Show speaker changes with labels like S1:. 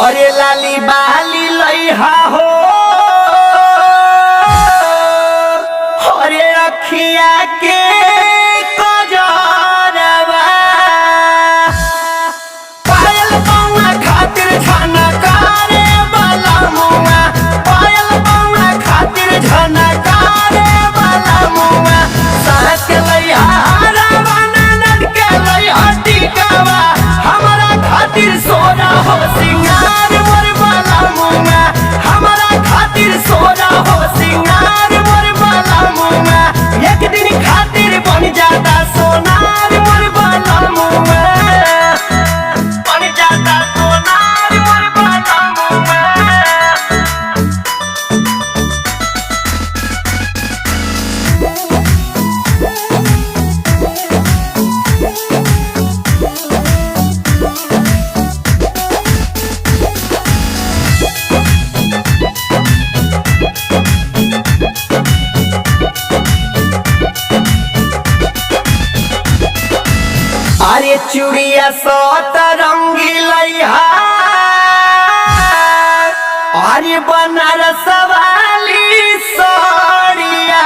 S1: अरे लाली बाली लइहा हो, अरे अखिया के कजरवा, पायल बउआ खातिर झनकारे वाला मुआ, पायल बउआ खातिर झनकारे वाला मुआ, साथ लइहा रावण नद के लइहा टिकावा, हमरा खातिर सोना हो सिंगार मोर वाला मुआ, हमरा खातिर सोना हो सिंगार मोर वाला मुआ, एक दिन खातिर बन जाता सोनार मोर वाला मुआ, बन जाता सोनार मोर वाला मुआ। अरे चूड़िया सतरंगी लइहा, अरे बनारस वाली साड़िया,